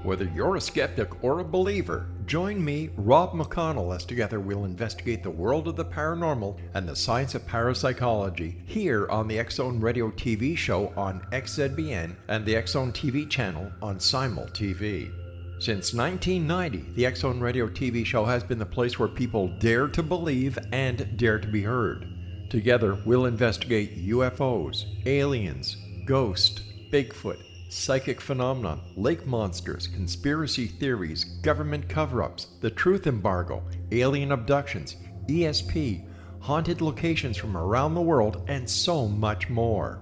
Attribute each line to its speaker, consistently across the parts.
Speaker 1: Whether you're a skeptic or a believer, join me, Rob McConnell, as together we'll investigate the world of the paranormal and the science of parapsychology here on the X-Zone Radio TV show on XZBN and the X-Zone TV channel on Simul TV. Since 1990, the X-Zone Radio TV show has been the place where people dare to believe and dare to be heard. Together, we'll investigate UFOs, aliens, ghosts, Bigfoot, psychic phenomenon, lake monsters, conspiracy theories, government cover-ups, the truth embargo, alien abductions, ESP, haunted locations from around the world, and so much more.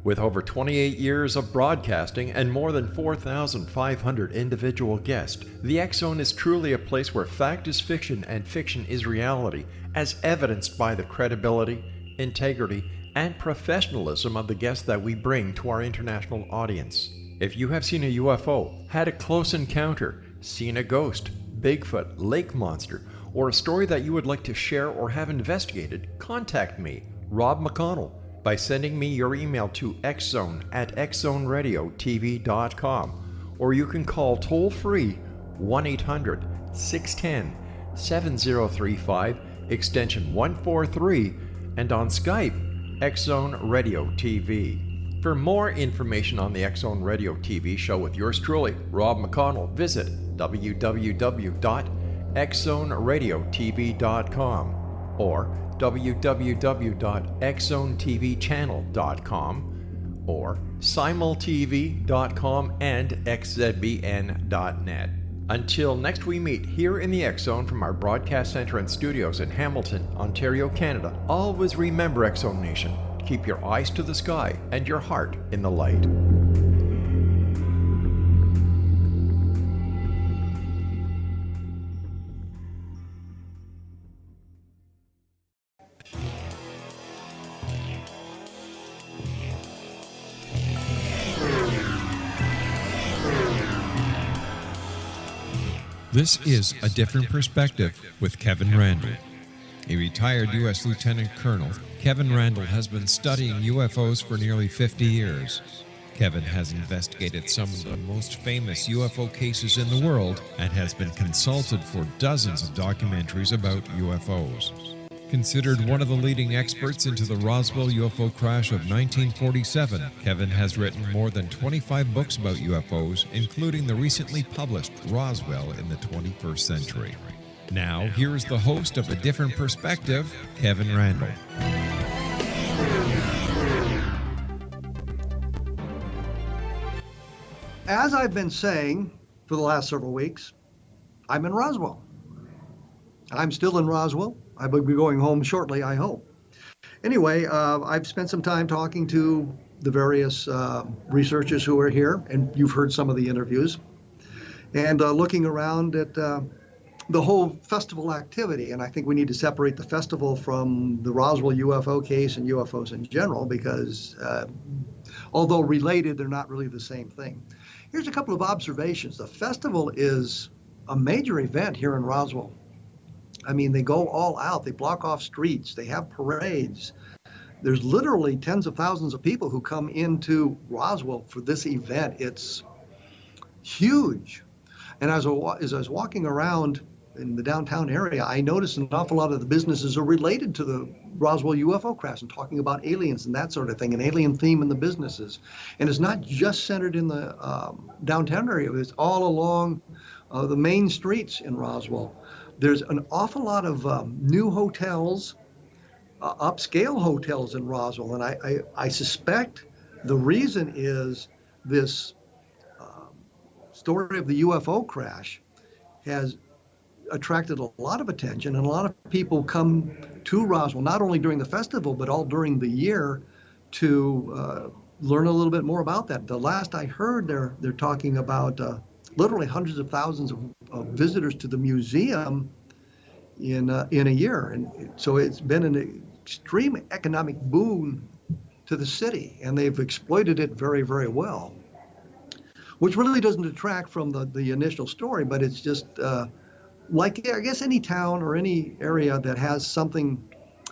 Speaker 1: With over 28 years of broadcasting and more than 4,500 individual guests, the X-Zone is truly a place where fact is fiction and fiction is reality, as evidenced by the credibility, integrity, and professionalism of the guests that we bring to our international audience. If you have seen a UFO, had a close encounter, seen a ghost, Bigfoot, lake monster, or a story that you would like to share or have investigated, contact me, Rob McConnell, by sending me your email to xzone@xzoneradiotv.com, or you can call toll-free 1-800-610-7035, extension 143, and on Skype, X-Zone Radio TV. For more information on the X-Zone Radio TV show with yours truly, Rob McConnell, visit www.xzoneradiotv.com or www.xzonetvchannel.com or simultv.com and xzbn.net. Until next we meet here in the X-Zone from our broadcast center and studios in Hamilton, Ontario, Canada, always remember, X-Zone Nation, keep your eyes to the sky and your heart in the light.
Speaker 2: This is A Different Perspective with Kevin Randle. A retired U.S. Lieutenant Colonel, Kevin Randle has been studying UFOs for nearly 50 years. Kevin has investigated some of the most famous UFO cases in the world and has been consulted for dozens of documentaries about UFOs. Considered one of the leading experts into the Roswell UFO crash of 1947, Kevin has written more than 25 books about UFOs, including the recently published Roswell in the 21st Century. Now, here is the host of A Different Perspective, Kevin Randle.
Speaker 3: As I've been saying for the last several weeks, I'm in Roswell. I'm still in Roswell. I will be going home shortly, I hope. Anyway, I've spent some time talking to the various researchers who are here, and you've heard some of the interviews, and looking around at the whole festival activity. And I think we need to separate the festival from the Roswell UFO case and UFOs in general, because although related, they're not really the same thing. Here's a couple of observations. The festival is a major event here in Roswell. I mean, they go all out. They block off streets. They have parades. There's literally tens of thousands of people who come into Roswell for this event. It's huge. And as I was walking around in the downtown area, I noticed an awful lot of the businesses are related to the Roswell UFO crash and talking about aliens and that sort of thing, an alien theme in the businesses. And it's not just centered in the downtown area. It's all along the main streets in Roswell. There's an awful lot of new hotels, upscale hotels in Roswell, and I suspect the reason is this story of the UFO crash has attracted a lot of attention, and a lot of people come to Roswell, not only during the festival, but all during the year to learn a little bit more about that. The last I heard, they're talking about literally hundreds of thousands of visitors to the museum in a year. And so it's been an extreme economic boon to the city, and they've exploited it very, very well, which really doesn't detract from the initial story, but it's just like, I guess, any town or any area that has something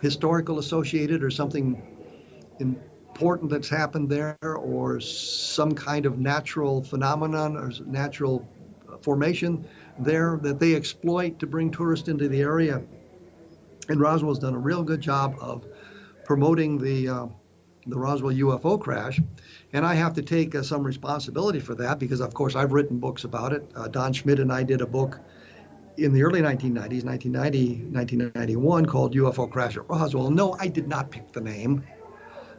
Speaker 3: historical associated or something important that's happened there, or some kind of natural phenomenon or natural formation there that they exploit to bring tourists into the area. And Roswell's done a real good job of promoting the Roswell UFO crash. And I have to take some responsibility for that because, of course, I've written books about it. Don Schmidt and I did a book in the early 1990s, 1990, 1991, called UFO Crash at Roswell. No, I did not pick the name.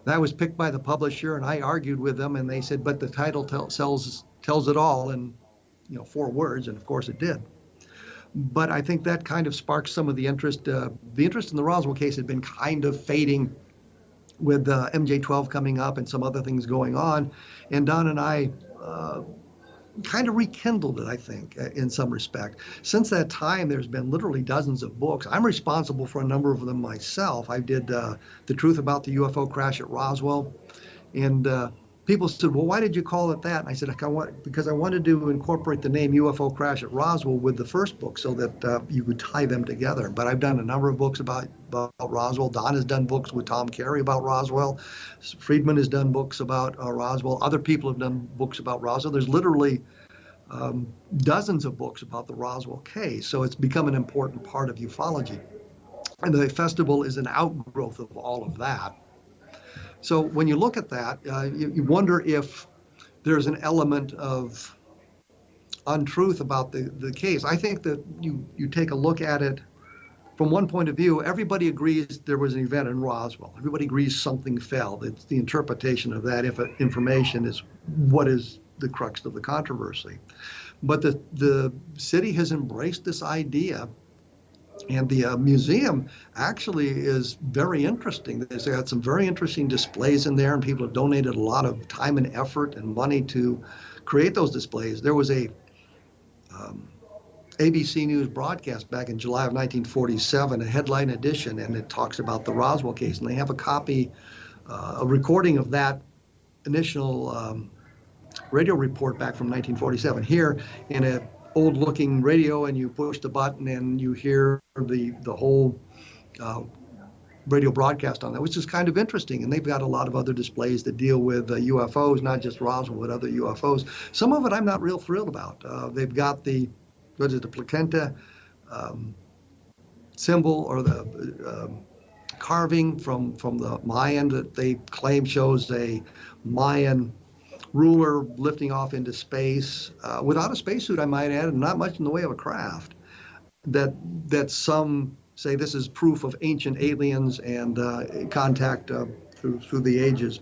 Speaker 3: That was picked by the publisher, and I argued with them, and they said, but the title tells it all in 4 words, and of course it did. But I think that kind of sparked some of the interest. The interest in the Roswell case had been kind of fading with MJ-12 coming up and some other things going on. And Don and I kind of rekindled it, I think, in some respect. Since that time, there's been literally dozens of books. I'm responsible for a number of them myself. I did The Truth About the UFO Crash at Roswell. And people said, well, why did you call it that? And I said, because I wanted to incorporate the name UFO Crash at Roswell with the first book so that you could tie them together. But I've done a number of books about Roswell. Don has done books with Tom Carey about Roswell. Friedman has done books about Roswell. Other people have done books about Roswell. There's literally dozens of books about the Roswell case. So it's become an important part of ufology. And the festival is an outgrowth of all of that. So when you look at that, you wonder if there's an element of untruth about the case. I think that you take a look at it from one point of view. Everybody agrees there was an event in Roswell. Everybody agrees something fell. It's the interpretation of that information is what is the crux of the controversy. But the city has embraced this idea. And the museum actually is very interesting. They've got some very interesting displays in there, and people have donated a lot of time and effort and money to create those displays. There was a ABC News broadcast back in July of 1947, a headline edition, and it talks about the Roswell case. And they have a copy, a recording of that initial radio report back from 1947 here in a old-looking radio, and you push the button and you hear the whole radio broadcast on that, which is kind of interesting. And they've got a lot of other displays that deal with UFOs, not just Roswell, but other UFOs. Some of it I'm not real thrilled about. They've got the placenta symbol, or the carving from the Mayan that they claim shows a Mayan ruler lifting off into space without a spacesuit, I might add, and not much in the way of a craft. That some say this is proof of ancient aliens and contact through the ages.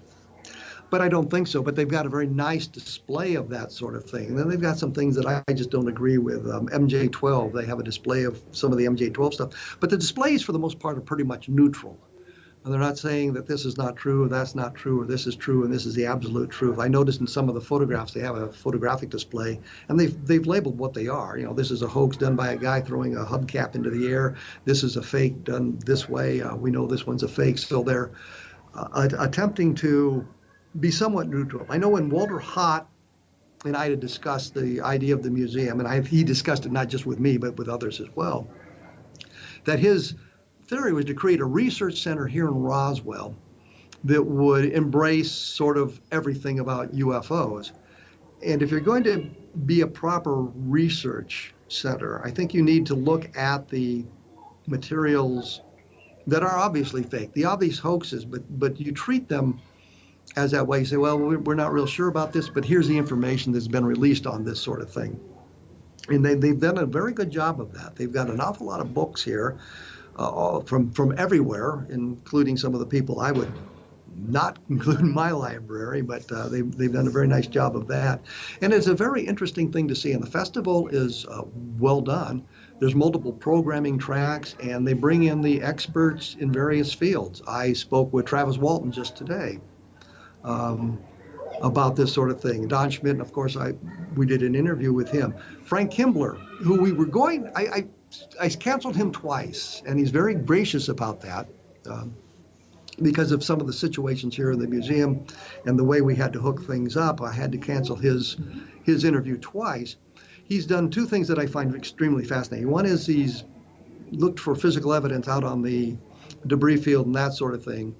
Speaker 3: But I don't think so. But they've got a very nice display of that sort of thing. And then they've got some things that I just don't agree with. MJ-12, they have a display of some of the MJ-12 stuff. But the displays, for the most part, are pretty much neutral. And they're not saying that this is not true, or that's not true, or this is true, and this is the absolute truth. I noticed in some of the photographs, they have a photographic display, and they've labeled what they are. This is a hoax done by a guy throwing a hubcap into the air. This is a fake done this way. We know this one's a fake. So they're attempting to be somewhat neutral. I know when Walter Hott and I had discussed the idea of the museum, and he discussed it not just with me, but with others as well, that his theory was to create a research center here in Roswell that would embrace sort of everything about UFOs. And if you're going to be a proper research center, I think you need to look at the materials that are obviously fake, the obvious hoaxes, but you treat them as that way. You say, well, we're not real sure about this, but here's the information that's been released on this sort of thing. And they've done a very good job of that. They've got an awful lot of books here from everywhere, including some of the people I would not include in my library, but they've done a very nice job of that. And it's a very interesting thing to see. And the festival is well done. There's multiple programming tracks, and they bring in the experts in various fields. I spoke with Travis Walton just today about this sort of thing. Don Schmidt, of course, we did an interview with him. Frank Kimbler, who we were going, I canceled him twice, and he's very gracious about that because of some of the situations here in the museum and the way we had to hook things up. I had to cancel his interview twice. He's done two things that I find extremely fascinating. One is he's looked for physical evidence out on the debris field and that sort of thing.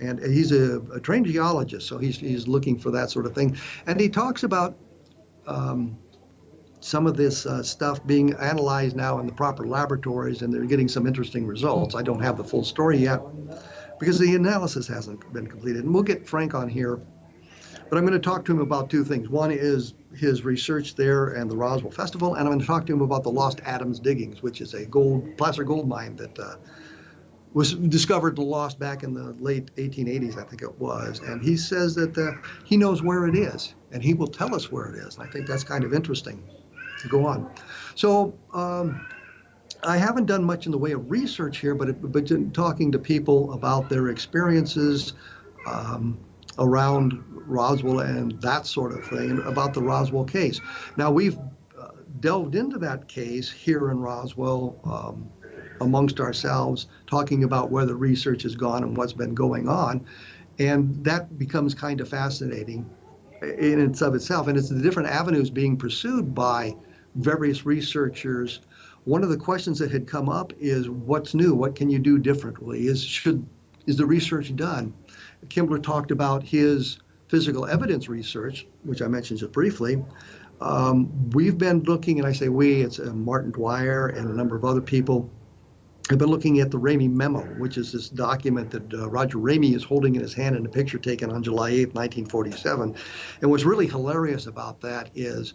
Speaker 3: And he's a trained geologist, so he's looking for that sort of thing. And he talks about some of this stuff being analyzed now in the proper laboratories, and they're getting some interesting results. I don't have the full story yet because the analysis hasn't been completed. And we'll get Frank on here, but I'm going to talk to him about two things. One is his research there and the Roswell Festival, and I'm going to talk to him about the Lost Adams diggings, which is a placer gold mine that was discovered and lost back in the late 1880s, I think it was. And he says that he knows where it is, and he will tell us where it is. And I think that's kind of interesting to go on. So I haven't done much in the way of research here, but talking to people about their experiences around Roswell and that sort of thing, and about the Roswell case. Now, we've delved into that case here in Roswell amongst ourselves, talking about where the research has gone and what's been going on. And that becomes kind of fascinating in and of itself. And it's the different avenues being pursued by various researchers. One of the questions that had come up is, what's new? What can you do differently? Is the research done? Kimbler talked about his physical evidence research, which I mentioned just briefly. We've been looking, and I say we, it's Martin Dwyer and a number of other people, have been looking at the Ramey Memo, which is this document that Roger Ramey is holding in his hand in a picture taken on July 8th, 1947. And what's really hilarious about that is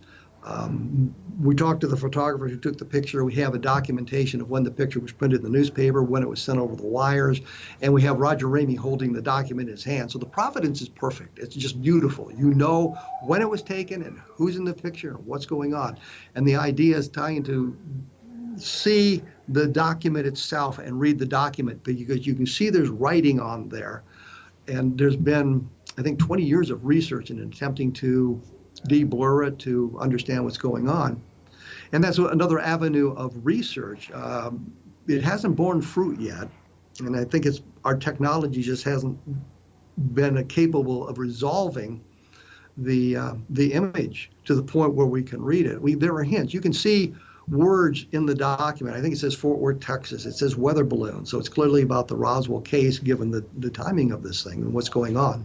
Speaker 3: we talked to the photographer who took the picture. We have a documentation of when the picture was printed in the newspaper, when it was sent over the wires, and we have Roger Ramey holding the document in his hand. So the provenance is perfect. It's just beautiful. You know when it was taken and who's in the picture and what's going on. And the idea is trying to see the document itself and read the document, because you can see there's writing on there. And there's been, I think, 20 years of research in attempting to de-blur it, to understand what's going on. And that's another avenue of research. It hasn't borne fruit yet, and I think our technology just hasn't been capable of resolving the image to the point where we can read it. There are hints. You can see words in the document. I think it says Fort Worth, Texas. It says weather balloon. So it's clearly about the Roswell case, given the timing of this thing and what's going on.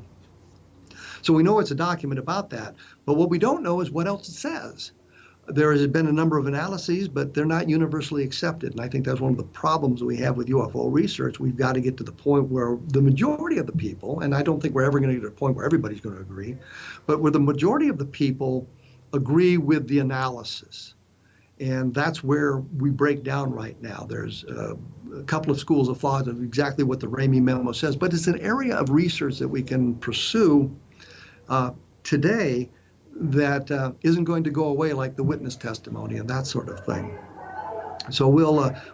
Speaker 3: So we know it's a document about that. But what we don't know is what else it says. There has been a number of analyses, but they're not universally accepted. And I think that's one of the problems we have with UFO research. We've got to get to the point where the majority of the people, and I don't think we're ever going to get to a point where everybody's going to agree, but where the majority of the people agree with the analysis. And that's where we break down right now. There's a couple of schools of thought of exactly what the Ramey Memo says, but it's an area of research that we can pursue today that isn't going to go away, like the witness testimony and that sort of thing. So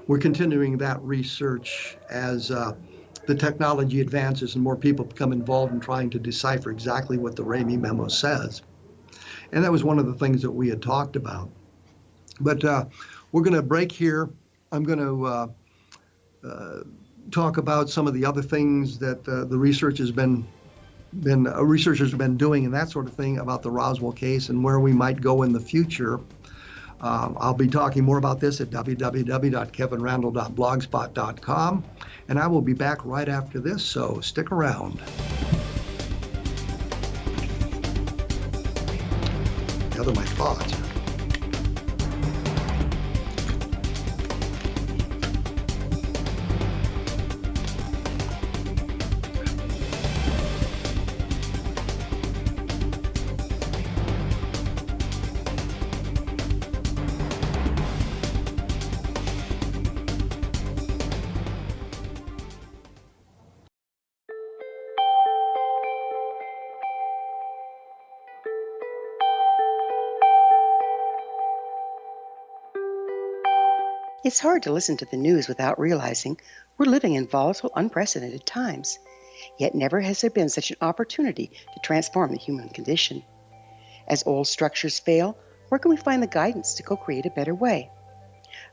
Speaker 3: we're continuing that research as the technology advances and more people become involved in trying to decipher exactly what the Ramey Memo says. And that was one of the things that we had talked about. But we're going to break here. I'm going to talk about some of the other things that the research has researchers have been doing and that sort of thing about the Roswell case and where we might go in the future. I'll be talking more about this at www.kevinrandle.blogspot.com, and I will be back right after this, so stick around. Gather my thoughts.
Speaker 4: It's hard to listen to the news without realizing we're living in volatile, unprecedented times. Yet never has there been such an opportunity to transform the human condition. As old structures fail, where can we find the guidance to co-create a better way?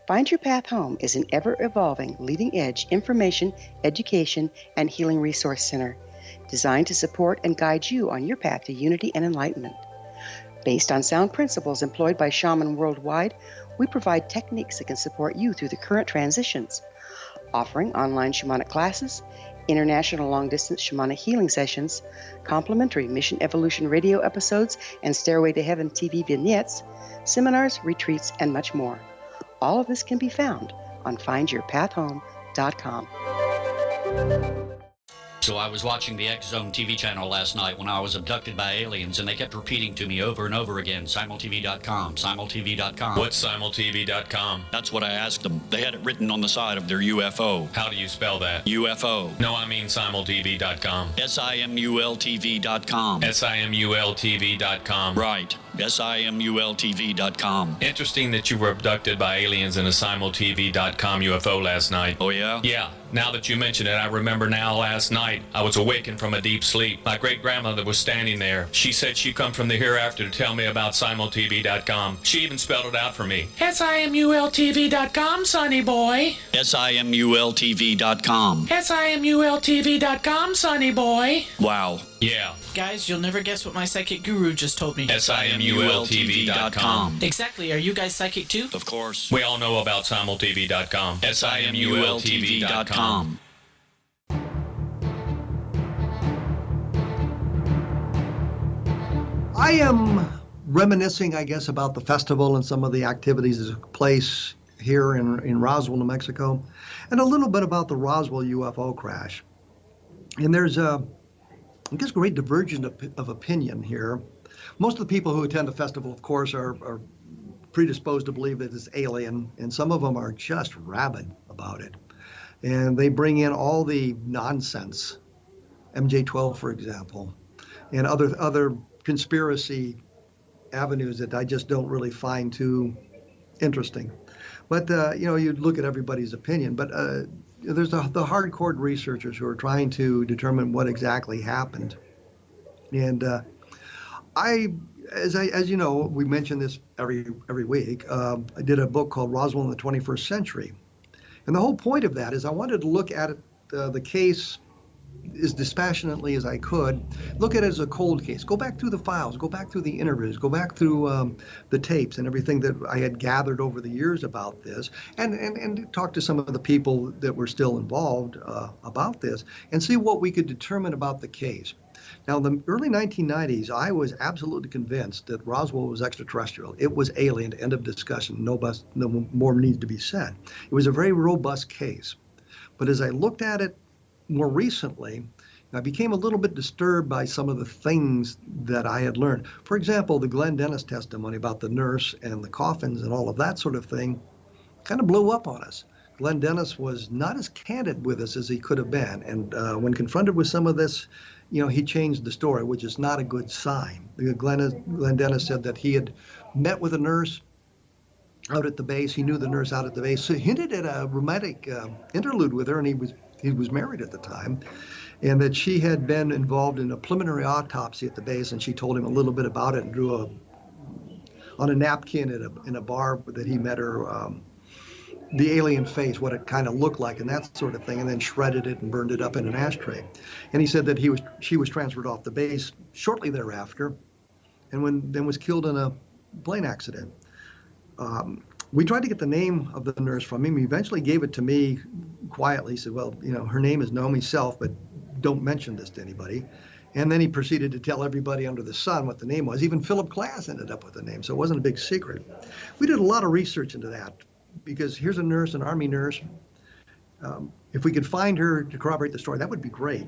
Speaker 4: Find Your Path Home is an ever-evolving, leading-edge information, education, and healing resource center designed to support and guide you on your path to unity and enlightenment. Based on sound principles employed by shaman worldwide, we provide techniques that can support you through the current transitions, offering online shamanic classes, international long-distance shamanic healing sessions, complimentary Mission Evolution radio episodes and Stairway to Heaven TV vignettes, seminars, retreats, and much more. All of this can be found on findyourpathhome.com.
Speaker 5: So I was watching the X Zone TV channel last night when I was abducted by aliens, and they kept repeating to me over and over again, simultv.com, simultv.com.
Speaker 6: What's simultv.com?
Speaker 5: That's what I asked them. They had it written on the side of their UFO.
Speaker 6: How do you spell that?
Speaker 5: UFO.
Speaker 6: No, I mean simultv.com.
Speaker 5: simultv.com.
Speaker 6: simultv.com.
Speaker 5: Right. simultv.com.
Speaker 6: Interesting that you were abducted by aliens in a simultv.com UFO last night.
Speaker 5: Oh, yeah?
Speaker 6: Yeah. Now that you mention it, I remember now last night I was awakened from a deep sleep. My great-grandmother was standing there. She said she'd come from the hereafter to tell me about simultv.com. She even spelled it out for me. simultv.com, sonny boy.
Speaker 5: simultv.com.
Speaker 6: simultv.com, sonny boy.
Speaker 5: Wow.
Speaker 6: Yeah.
Speaker 7: Guys, you'll never guess what my psychic guru just told me.
Speaker 6: simultv.com.
Speaker 7: Exactly. Are you guys psychic too?
Speaker 5: Of course.
Speaker 6: We all know about simultv.com. simultv.com.
Speaker 3: I am reminiscing, I guess, about the festival and some of the activities that took place here in Roswell, New Mexico, and a little bit about the Roswell UFO crash. And there's I guess, great divergence of opinion here. Most of the people who attend the festival, of course, are predisposed to believe that it's alien, and some of them are just rabid about it. And they bring in all the nonsense, MJ-12, for example, and other conspiracy avenues that I just don't really find too interesting. But, you look at everybody's opinion, but there's the hardcore researchers who are trying to determine what exactly happened. And as you know, we mention this every week. I did a book called Roswell in the 21st Century. And the whole point of that is I wanted to look at it, the case as dispassionately as I could, look at it as a cold case, go back through the files, go back through the interviews, go back through the tapes and everything that I had gathered over the years about this, and talk to some of the people that were still involved about this, and see what we could determine about the case. Now, in the early 1990s, I was absolutely convinced that Roswell was extraterrestrial. It was alien, end of discussion. No more needs to be said. It was a very robust case. But as I looked at it more recently, I became a little bit disturbed by some of the things that I had learned. For example, the Glenn Dennis testimony about the nurse and the coffins and all of that sort of thing kind of blew up on us. Glenn Dennis was not as candid with us as he could have been. And when confronted with some of this, he changed the story, which is not a good sign. Glenn Dennis said that he had met with a nurse out at the base. He knew the nurse out at the base. So he hinted at a romantic interlude with her, and he was married at the time, and that she had been involved in a preliminary autopsy at the base, and she told him a little bit about it and drew on a napkin in a bar that he met her, the alien face, what it kind of looked like and that sort of thing, and then shredded it and burned it up in an ashtray. And he said that she was transferred off the base shortly thereafter, and then was killed in a plane accident. We tried to get the name of the nurse from him. He eventually gave it to me quietly. He said, well, her name is Naomi Self, but don't mention this to anybody. And then he proceeded to tell everybody under the sun what the name was. Even Philip Glass ended up with the name, so it wasn't a big secret. We did a lot of research into that, because here's a nurse, an Army nurse. If we could find her to corroborate the story, that would be great.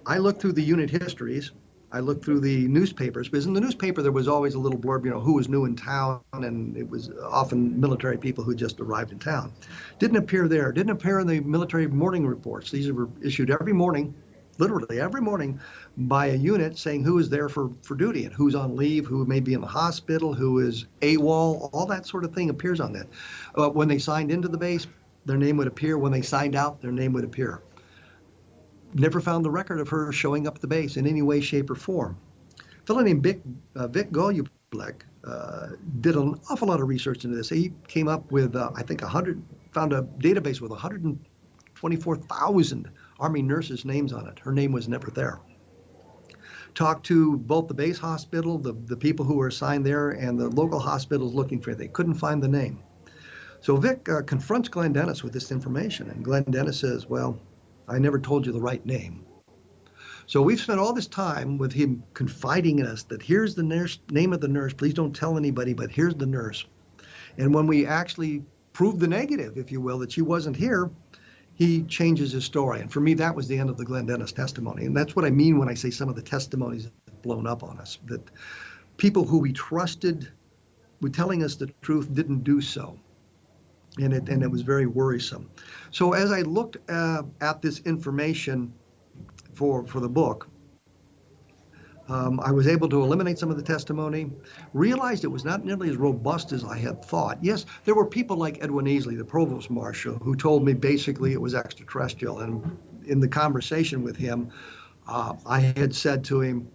Speaker 3: I looked through the unit histories. I looked through the newspapers, because in the newspaper there was always a little blurb, who was new in town, and it was often military people who just arrived in town. Didn't appear there. Didn't appear in the military morning reports. These were issued every morning, literally every morning, by a unit saying who is there for duty and who's on leave, who may be in the hospital, who is AWOL, all that sort of thing appears on that. When they signed into the base, their name would appear. When they signed out, their name would appear. Never found the record of her showing up at the base in any way, shape, or form. A fellow named Vic Golublek did an awful lot of research into this. He came up with, found a database with 124,000 Army nurses' names on it. Her name was never there. Talked to both the base hospital, the people who were assigned there, and the local hospitals looking for it. They couldn't find the name. So Vic confronts Glenn Dennis with this information, and Glenn Dennis says, well, I never told you the right name. So we've spent all this time with him confiding in us that here's the nurse, name of the nurse. Please don't tell anybody, but here's the nurse. And when we actually proved the negative, if you will, that she wasn't here, he changes his story. And for me, that was the end of the Glenn Dennis testimony. And that's what I mean when I say some of the testimonies have blown up on us, that people who we trusted were telling us the truth didn't do so. And it was very worrisome. So as I looked at this information for the book, I was able to eliminate some of the testimony, realized it was not nearly as robust as I had thought. Yes, there were people like Edwin Easley, the provost marshal, who told me basically it was extraterrestrial. And in the conversation with him, I had said to him,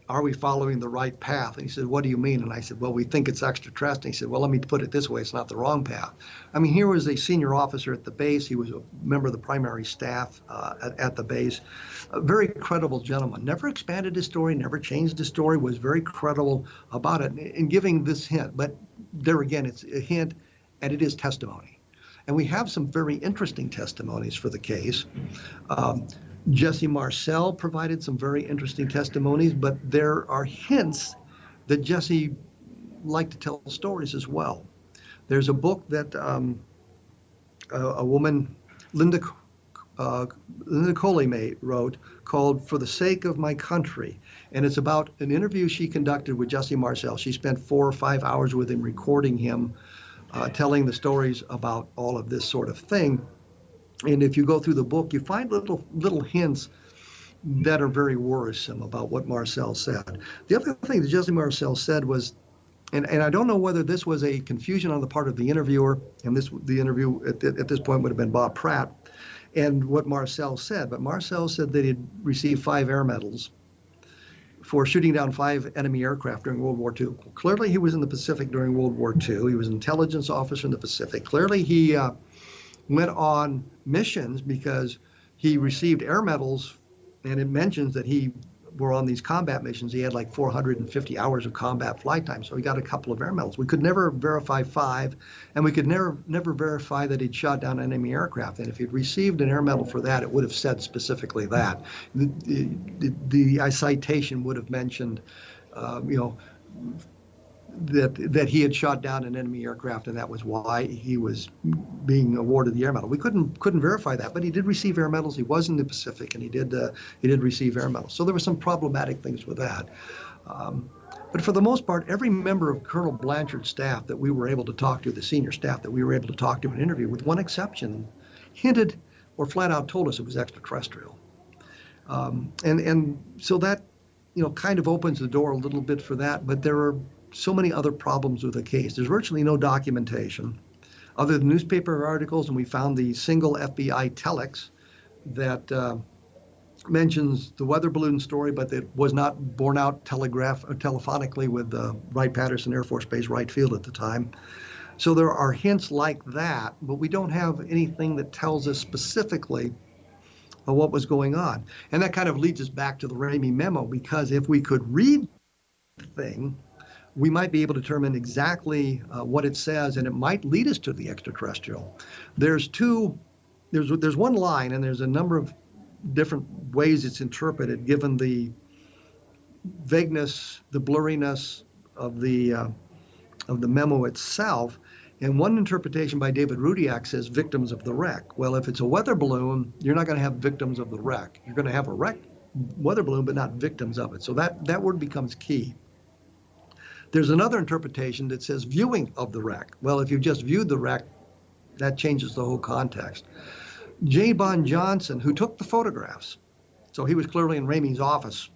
Speaker 3: are we following the right path? And he said, what do you mean? And I said, well, we think it's extraterrestrial. And he said, well, let me put it this way. It's not the wrong path. I mean, here was a senior officer at the base. He was a member of the primary staff at the base. A very credible gentleman. Never expanded his story, never changed his story, was very credible about it in giving this hint. But there again, it's a hint, and it is testimony. And we have some very interesting testimonies for the case. Jesse Marcel provided some very interesting testimonies, but there are hints that Jesse liked to tell stories as well. There's a book that a woman, Linda Coley wrote called For the Sake of My Country, and it's about an interview she conducted with Jesse Marcel. She spent 4 or 5 hours with him, recording him, telling the stories about all of this sort of thing. And if you go through the book, you find little hints that are very worrisome about what Marcel said. The other thing that Jesse Marcel said was, and I don't know whether this was a confusion on the part of the interviewer, and the interview at this point would have been Bob Pratt, and what Marcel said. But Marcel said that he'd received 5 air medals for shooting down 5 enemy aircraft during World War II. Clearly, he was in the Pacific during World War II. He was an intelligence officer in the Pacific. Clearly, he went on missions because he received air medals, and it mentions that he were on these combat missions. He had like 450 hours of combat flight time, so he got a couple of air medals. We could never verify 5, and we could never verify that he'd shot down enemy aircraft. And if he'd received an air medal for that, it would have said specifically that. The citation would have mentioned, that he had shot down an enemy aircraft, and that was why he was being awarded the air medal. We couldn't verify that, but he did receive air medals. He was in the Pacific, and he did receive air medals. So there were some problematic things with that. But for the most part, every member of Colonel Blanchard's staff that we were able to talk to, the senior staff that we were able to talk to and interview, with one exception, hinted or flat out told us it was extraterrestrial. And so that, kind of opens the door a little bit for that. But there are so many other problems with the case. There's virtually no documentation other than newspaper articles, and we found the single FBI telex that mentions the weather balloon story, but it was not borne out telephonically with Wright-Patterson Air Force Base, Wright Field at the time. So there are hints like that, but we don't have anything that tells us specifically what was going on. And that kind of leads us back to the Ramey memo, because if we could read the thing, we might be able to determine exactly what it says, and it might lead us to the extraterrestrial. There's one line, and there's a number of different ways it's interpreted, given the vagueness, the blurriness of the memo itself. And one interpretation by David Rudiak says victims of the wreck. Well, if it's a weather balloon, you're not going to have victims of the wreck. You're going to have a wrecked weather balloon, but not victims of it. So that word becomes key. There's another interpretation that says viewing of the wreck. Well, if you just viewed the wreck, that changes the whole context. J. Bond Johnson, who took the photographs, so he was clearly in Ramey's office,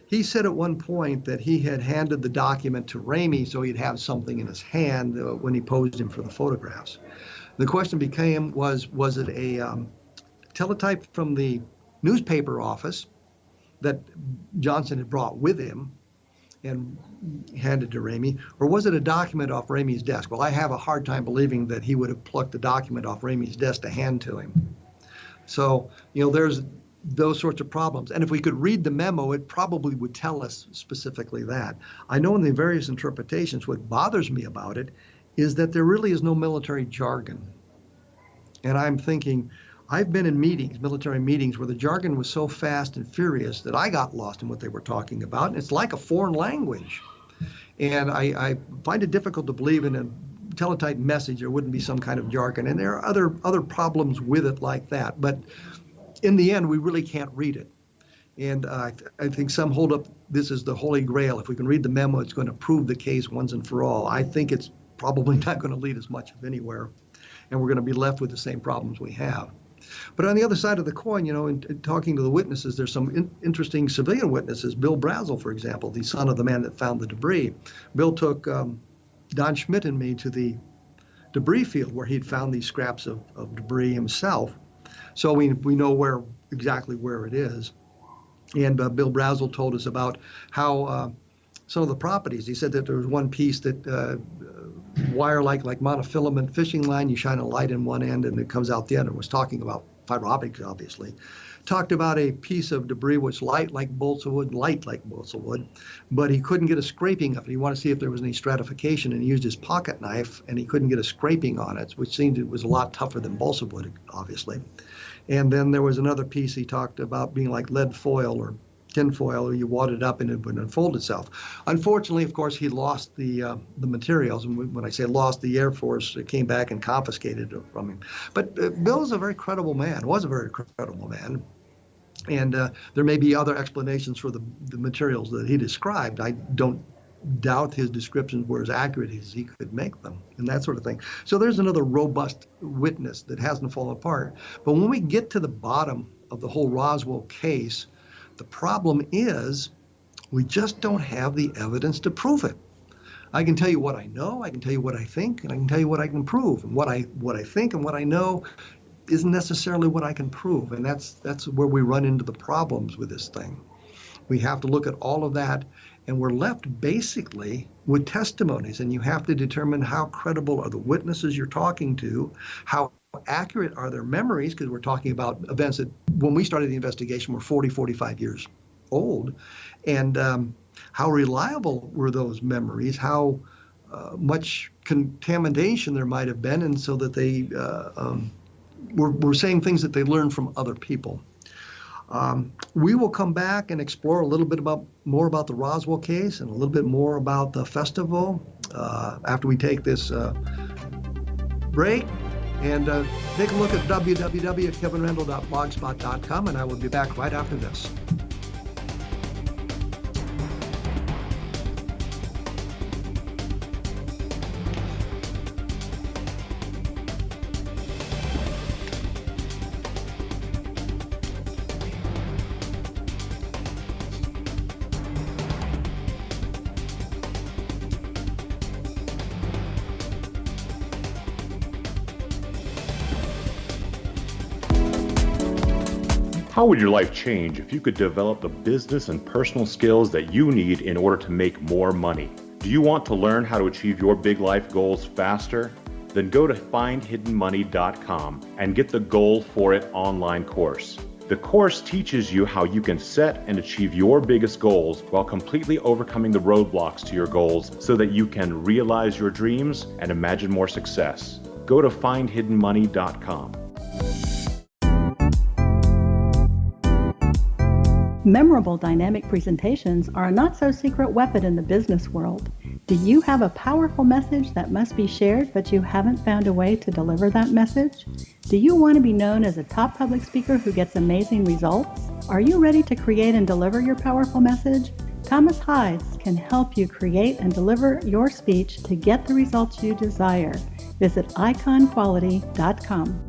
Speaker 3: he said at one point that he had handed the document to Ramey so he'd have something in his hand when he posed him for the photographs. The question became, was it a teletype from the newspaper office that Johnson had brought with him and handed to Ramey, or was it a document off Ramey's desk? Well, I have a hard time believing that he would have plucked the document off Ramey's desk to hand to him. So, there's those sorts of problems. And if we could read the memo, it probably would tell us specifically that. I know in the various interpretations, what bothers me about it is that there really is no military jargon. And I'm thinking, I've been in meetings, military meetings, where the jargon was so fast and furious that I got lost in what they were talking about. And it's like a foreign language. And I find it difficult to believe in a teletype message there wouldn't be some kind of jargon. And there are other problems with it like that. But in the end, we really can't read it. And I think some hold up this as the holy grail. If we can read the memo, it's going to prove the case once and for all. I think it's probably not going to lead us much of anywhere. And we're going to be left with the same problems we have. But on the other side of the coin, in talking to the witnesses, there's some interesting civilian witnesses. Bill Brazel, for example, the son of the man that found the debris. Bill took Don Schmidt and me to the debris field where he'd found these scraps of debris himself. So we know exactly where it is. And Bill Brazel told us about how some of the properties, he said that there was one piece that wire like monofilament fishing line, you shine a light in one end and it comes out the other. It was talking about fiber optics, obviously. Talked about a piece of debris which light like bolts of wood, but he couldn't get a scraping of it. He wanted to see if there was any stratification, and he used his pocket knife and he couldn't get a scraping on it, which seemed it was a lot tougher than balsa wood, obviously. And then there was another piece he talked about being like lead foil or tin foil, or you wad it up and it would unfold itself. Unfortunately, of course, he lost the materials. And when I say lost, the Air Force came back and confiscated it from him. But Bill's a very credible man, was a very credible man. And there may be other explanations for the materials that he described. I don't doubt his descriptions were as accurate as he could make them and that sort of thing. So there's another robust witness that hasn't fallen apart. But when we get to the bottom of the whole Roswell case, the problem is we just don't have the evidence to prove it. I can tell you what I know, I can tell you what I think, and I can tell you what I can prove. And what I think and what I know isn't necessarily what I can prove. And that's where we run into the problems with this thing. We have to look at all of that, and we're left basically with testimonies. And you have to determine how credible are the witnesses you're talking to, how accurate are their memories, because we're talking about events that when we started the investigation were 40, 45 years old. And how reliable were those memories, how much contamination there might have been, and so that they were saying things that they learned from other people. We will come back and explore a little bit more about the Roswell case and a little bit more about the festival after we take this break. And take a look at www.kevinrandle.blogspot.com, and I will be back right after this.
Speaker 8: How would your life change if you could develop the business and personal skills that you need in order to make more money? Do you want to learn how to achieve your big life goals faster? Then go to findhiddenmoney.com and get the Goal for It online course. The course teaches you how you can set and achieve your biggest goals while completely overcoming the roadblocks to your goals so that you can realize your dreams and imagine more success. Go to findhiddenmoney.com.
Speaker 9: Memorable dynamic presentations are a not-so-secret weapon in the business world. Do you have a powerful message that must be shared, but you haven't found a way to deliver that message? Do you want to be known as a top public speaker who gets amazing results? Are you ready to create and deliver your powerful message? Thomas Hides can help you create and deliver your speech to get the results you desire. Visit iconquality.com.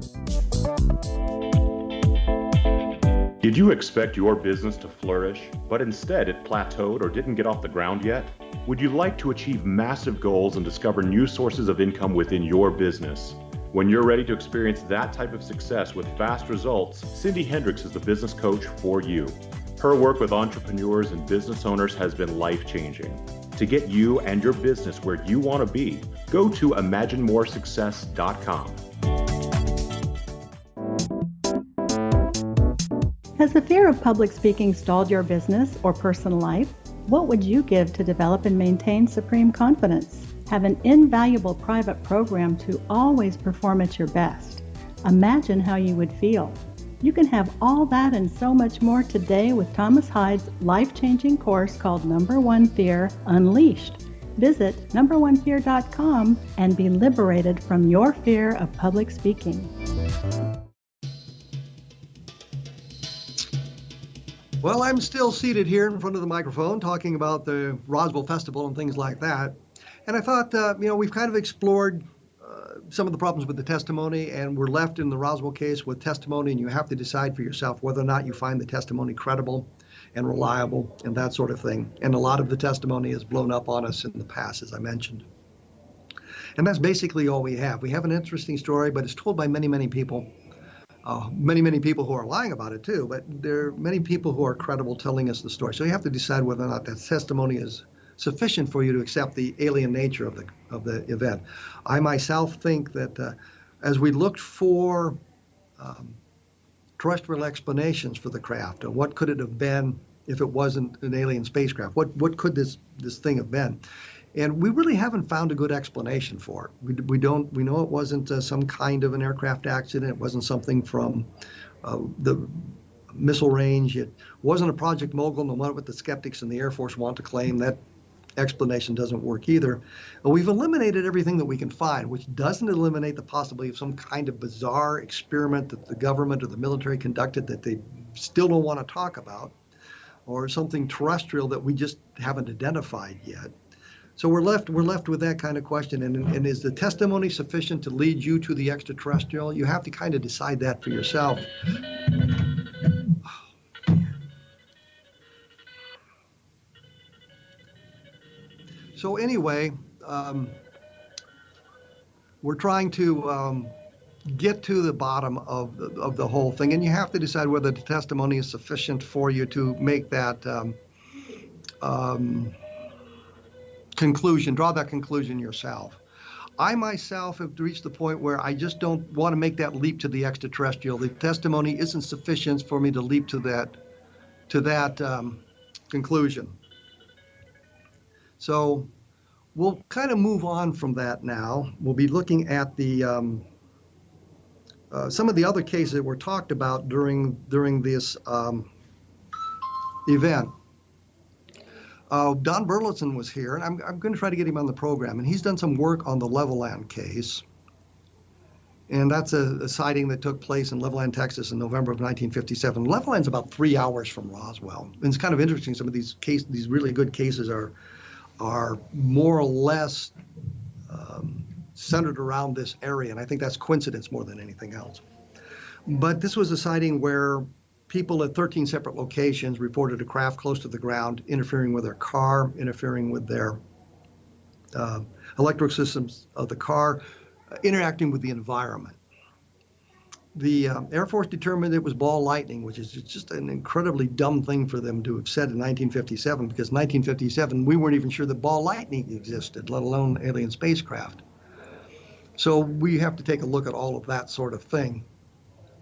Speaker 8: Did you expect your business to flourish, but instead it plateaued or didn't get off the ground yet? Would you like to achieve massive goals and discover new sources of income within your business? When you're ready to experience that type of success with fast results, Cindy Hendricks is the business coach for you. Her work with entrepreneurs and business owners has been life-changing. To get you and your business where you want to be, go to imaginemoresuccess.com.
Speaker 9: Has the fear of public speaking stalled your business or personal life? What would you give to develop and maintain supreme confidence? Have an invaluable private program to always perform at your best. Imagine how you would feel. You can have all that and so much more today with Thomas Hyde's life-changing course called Number One Fear Unleashed. Visit numberonefear.com and be liberated from your fear of public speaking.
Speaker 3: Well, I'm still seated here in front of the microphone talking about the Roswell Festival and things like that. And I thought, we've kind of explored some of the problems with the testimony, and we're left in the Roswell case with testimony, and you have to decide for yourself whether or not you find the testimony credible and reliable and that sort of thing. And a lot of the testimony has blown up on us in the past, as I mentioned. And that's basically all we have. We have an interesting story, but it's told by many, many people. Many people who are lying about it too, but there are many people who are credible telling us the story. So you have to decide whether or not that testimony is sufficient for you to accept the alien nature of the event. I myself think that as we looked for terrestrial explanations for the craft, and what could it have been if it wasn't an alien spacecraft? What could this thing have been? And we really haven't found a good explanation for it. We know it wasn't some kind of an aircraft accident. It wasn't something from the missile range. It wasn't a Project Mogul, no matter what the skeptics in the Air Force want to claim. That explanation doesn't work either. But we've eliminated everything that we can find, which doesn't eliminate the possibility of some kind of bizarre experiment that the government or the military conducted that they still don't want to talk about, or something terrestrial that we just haven't identified yet. So we're left with that kind of question. And is the testimony sufficient to lead you to the extraterrestrial? You have to kind of decide that for yourself. So anyway, we're trying to get to the bottom of the whole thing, and you have to decide whether the testimony is sufficient for you to make that conclusion, draw that conclusion yourself. I myself have reached the point where I just don't want to make that leap to the extraterrestrial. The testimony isn't sufficient for me to leap to that conclusion. So we'll kind of move on from that now. We'll be looking at the some of the other cases that were talked about during this event. Don Burleson was here, and I'm going to try to get him on the program, and he's done some work on the Levelland case. And that's a sighting that took place in Levelland, Texas in November of 1957. Levelland's about 3 hours from Roswell. And it's kind of interesting. Some of these really good cases are more or less centered around this area, and I think that's coincidence more than anything else. But this was a sighting where people at 13 separate locations reported a craft close to the ground, interfering with their car, interfering with their electric systems of the car, interacting with the environment. The Air Force determined it was ball lightning, which is just an incredibly dumb thing for them to have said in 1957, because in 1957, we weren't even sure that ball lightning existed, let alone alien spacecraft. So we have to take a look at all of that sort of thing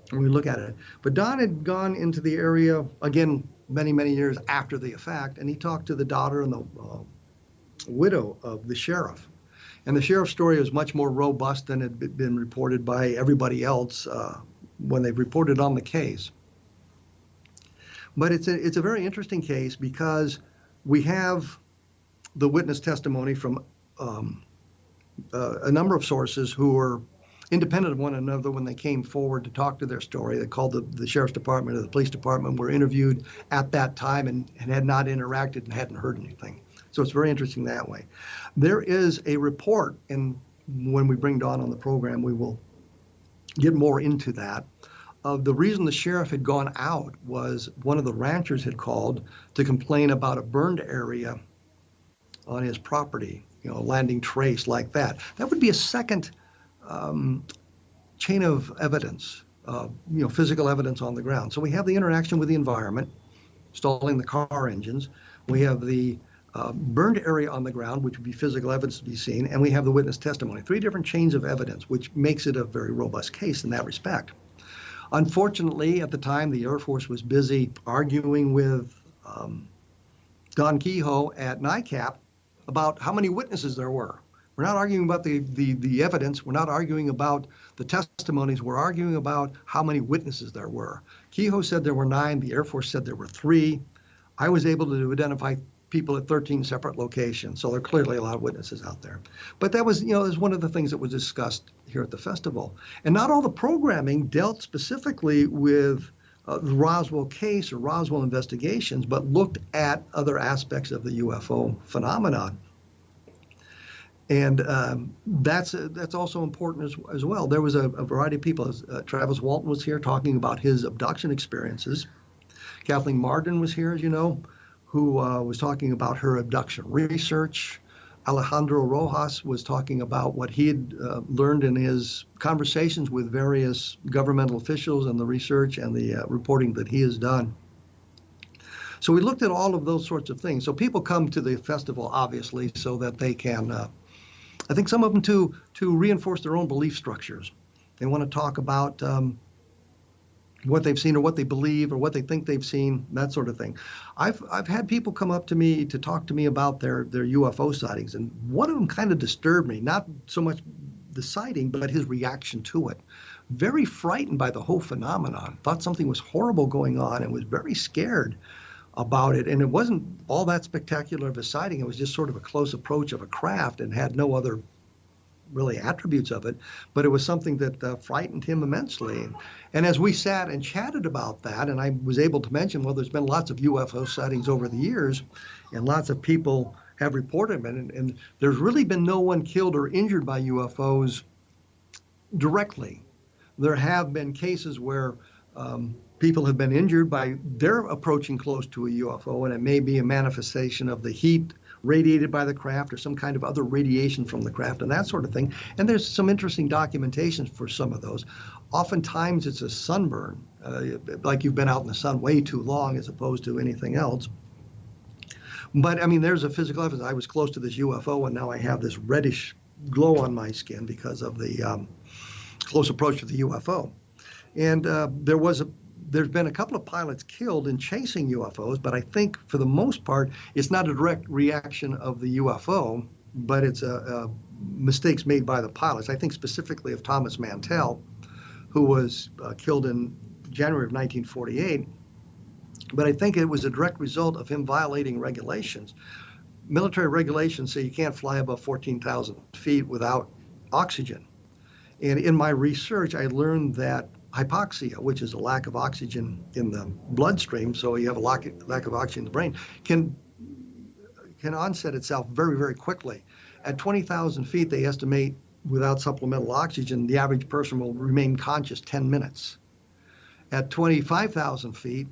Speaker 3: when we look at it. But Don had gone into the area, again, many, many years after the fact, and he talked to the daughter and the widow of the sheriff. And the sheriff's story is much more robust than had been reported by everybody else when they reported on the case. But it's a very interesting case because we have the witness testimony from a number of sources who were independent of one another when they came forward to talk to their story. They called the sheriff's department or the police department, were interviewed at that time and had not interacted and hadn't heard anything. So it's very interesting that way. There is a report, and when we bring Dawn on the program, we will get more into that. The reason the sheriff had gone out was one of the ranchers had called to complain about a burned area on his property, a landing trace like that. That would be a second chain of evidence, physical evidence on the ground. So we have the interaction with the environment, stalling the car engines. We have the burned area on the ground, which would be physical evidence to be seen, and we have the witness testimony. 3 different chains of evidence, which makes it a very robust case in that respect. Unfortunately, at the time, the Air Force was busy arguing with Don Kehoe at NICAP about how many witnesses there were. We're not arguing about the evidence. We're not arguing about the testimonies. We're arguing about how many witnesses there were. Kehoe said there were 9. The Air Force said there were 3. I was able to identify people at 13 separate locations. So there are clearly a lot of witnesses out there. But that was, is one of the things that was discussed here at the festival. And not all the programming dealt specifically with the Roswell case or Roswell investigations, but looked at other aspects of the UFO phenomenon. And that's also important as well. There was a variety of people. Travis Walton was here talking about his abduction experiences. Kathleen Marden was here, as you know, who was talking about her abduction research. Alejandro Rojas was talking about what he had learned in his conversations with various governmental officials and the research and the reporting that he has done. So we looked at all of those sorts of things. So people come to the festival, obviously, so that they can, I think some of them to reinforce their own belief structures. They want to talk about what they've seen or what they believe or what they think they've seen, that sort of thing. I've had people come up to me to talk to me about their UFO sightings, and one of them kind of disturbed me, not so much the sighting, but his reaction to it. Very frightened by the whole phenomenon, thought something was horrible going on and was very scared about it. And it wasn't all that spectacular of a sighting. It was just sort of a close approach of a craft and had no other really attributes of it, but it was something that frightened him immensely. And as we sat and chatted about that, and I was able to mention, well, there's been lots of UFO sightings over the years, and lots of people have reported them, and there's really been no one killed or injured by UFOs directly. There have been cases where people have been injured by their approaching close to a UFO, and it may be a manifestation of the heat radiated by the craft or some kind of other radiation from the craft and that sort of thing. And there's some interesting documentation for some of those. Oftentimes it's a sunburn, like you've been out in the sun way too long as opposed to anything else. But I mean, there's a physical evidence. I was close to this UFO and now I have this reddish glow on my skin because of the close approach to the UFO. And there's been a couple of pilots killed in chasing UFOs, but I think for the most part, it's not a direct reaction of the UFO, but it's mistakes made by the pilots. I think specifically of Thomas Mantell, who was killed in January of 1948, but I think it was a direct result of him violating regulations. Military regulations say you can't fly above 14,000 feet without oxygen. And in my research, I learned that hypoxia, which is a lack of oxygen in the bloodstream, so you have a lack of oxygen in the brain, can onset itself very, very quickly. At 20,000 feet, they estimate without supplemental oxygen, the average person will remain conscious 10 minutes. At 25,000 feet,